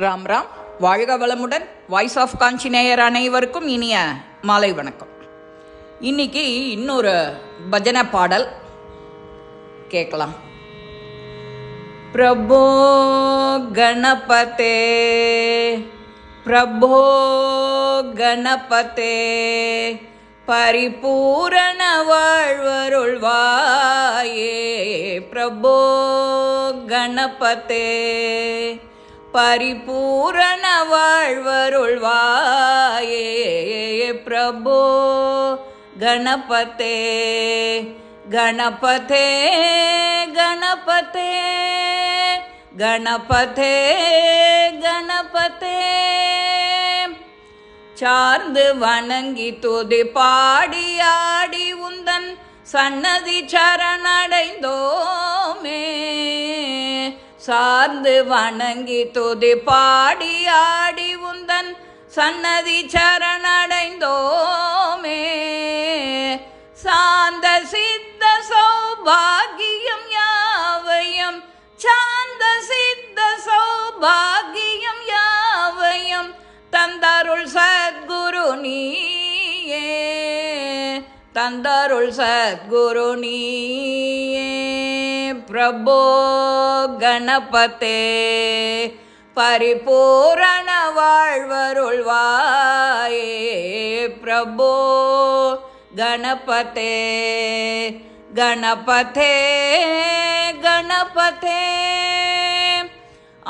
ராம் ராம். வாழ்க வளமுடன். Voice of காஞ்சி நேயர் அனைவருக்கும் இனிய மாலை வணக்கம். இன்னைக்கு இன்னொரு பஜனை பாடல் கேட்கலாம். பிரபோ கணபதே பிரபோ கணபதே பரிபூரண வாழ்வருள்வாயே. பிரபோ கணபதே பரிபூரண வாழ்வருள்வாயே. பிரபோ கணபதே கணபதே கணபதே கணபதே கணபதே சார்ந்து வணங்கி துதி பாடி ஆடி உந்தன் சன்னதி சரணடைந்தோமே. சார்ந்து வணங்கி துதி பாடி ஆடி உந்தன் சன்னதி சரணடைந்தோமே. சாந்த சித்த சௌபாகியம் யாவையும் சாந்த சித்த சௌபாகியம் யாவையும் தந்தருள் சத்குரு நீயே. தந்தருள் சத்குரு நீயே. பிரபோ கணபதே பரிபூரண வாழ்வருள்வாயே. பிரபோ கணபதே கணபதே கணபதே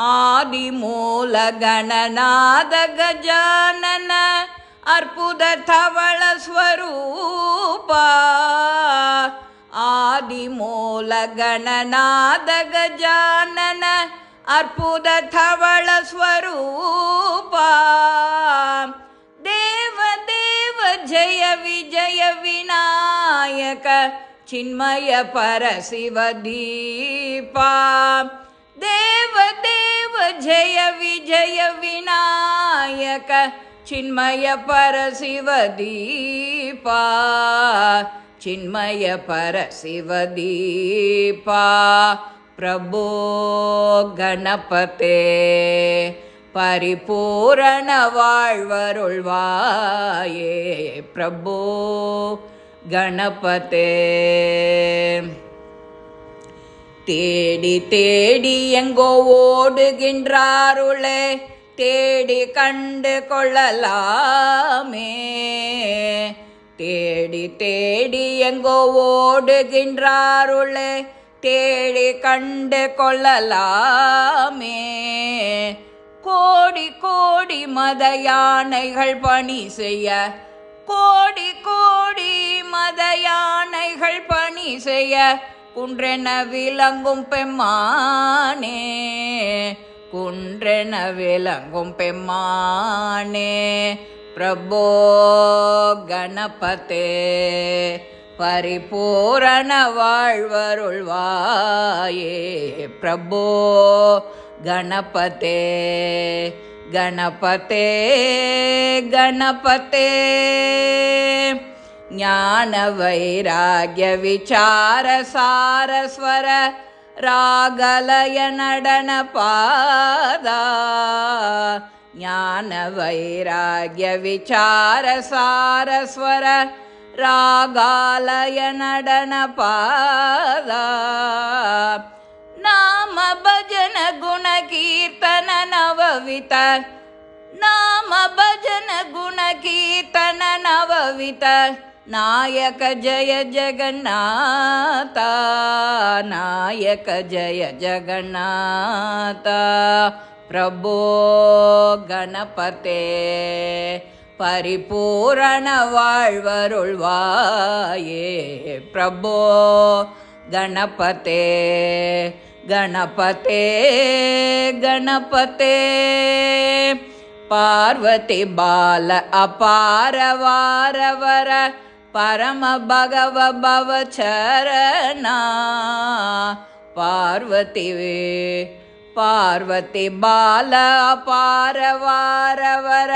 ஆதிமூல கணநாத கஜானன அற்புத தவள ஸ்வரூபா. ஆதிமூல கணநாத கஜானன அற்புத தவள ஸ்வரூபா. தேவ தேவ ஜெய விஜய விநாயக சின்மய பரசிவ தீபா. தேவ தேவ ஜெய விஜய விநாயக சின்மய பரசிவ தீபா. சின்மய பரசிவ தீபா. பிரபோ கணபதே பரிபூரண வாழ்வருள்வாயே. பிரபோ கணபதே தேடி தேடி எங்கோ ஓடுகின்றாருளே தேடி கண்டு கொள்ளலாமே. தேடி தேடி எங்கோ ஓடுகின்றாருளே தேடி கண்டு கொள்ளலாமே. கோடி கோடி மத யானைகள் பணி செய்ய கோடி கோடி மத யானைகள் பணி செய்ய குன்றென விளங்கும் பெம்மானே. குன்றென விளங்கும் பெம்மானே. பிரபோ கணபதே பரிபூரண வாழ்வருள்வாயே. பிரபோ கணபதே கணபதே கணபதே ஞான வைராக்ய விசார சாரஸ்வர ராகலய நடன பாதா. ஞான வைராக்ய விசார சாரஸ்வர ராகாலய நடன பாதா. நாம பஜன குண கீர்த்தன நவவித நாம பஜன குண கீர்த்தன நவவித நாயಕ ஜய ஜகநாத. நாயಕ ஜய ஜகநாத. பிரபோ கணபதே பரிபூரண வாழ்வருள்வாயே. பிரபோ கணபதே கணபதே கணபதே பார்வதி பால அபார வாரவர பரம பகவ பவ சரணா. பார்வதி பார்வதி பால அபார வாரவர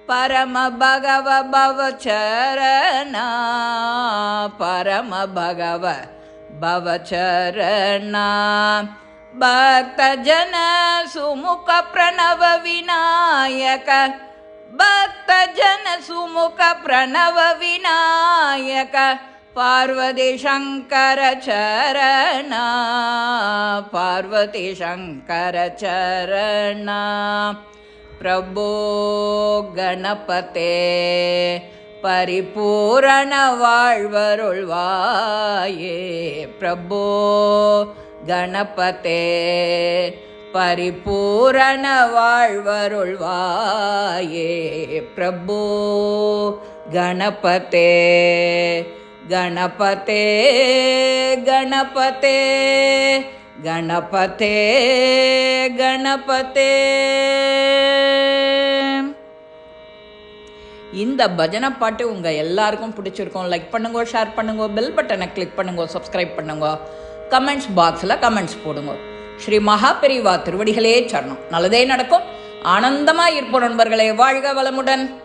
பரம பகவ பவ சரணா. பரம பகவ பவ சரணா. भक्तजन सुमुख प्रणव विनायक भक्तजन सुमुख प्रणव विनायक पार्वती शंकर चरण पार्वती शंकर चरण प्रभो गणपते परिपूर्ण வாழ்வருள்வாயே प्रभो गणपते परिपूर्ण வாழ்வருள்வாயே प्रभो गणपते गणपते गणपते गणपते गणपते இந்த பஜனை பாட்டு உங்கள் எல்லாருக்கும் பிடிச்சிருக்கும். லைக் பண்ணுங்க, ஷேர் பண்ணுங்க, பெல் பட்டனை கிளிக் பண்ணுங்க, சப்ஸ்கிரைப் பண்ணுங்க, கமெண்ட்ஸ் பாக்ஸில் கமெண்ட்ஸ் போடுங்க. ஸ்ரீ மகாபெரிவா திருவடிகளே சரணம். நல்லதே நடக்கும். ஆனந்தமாக இருப்போம் நண்பர்களே. வாழ்க வளமுடன்.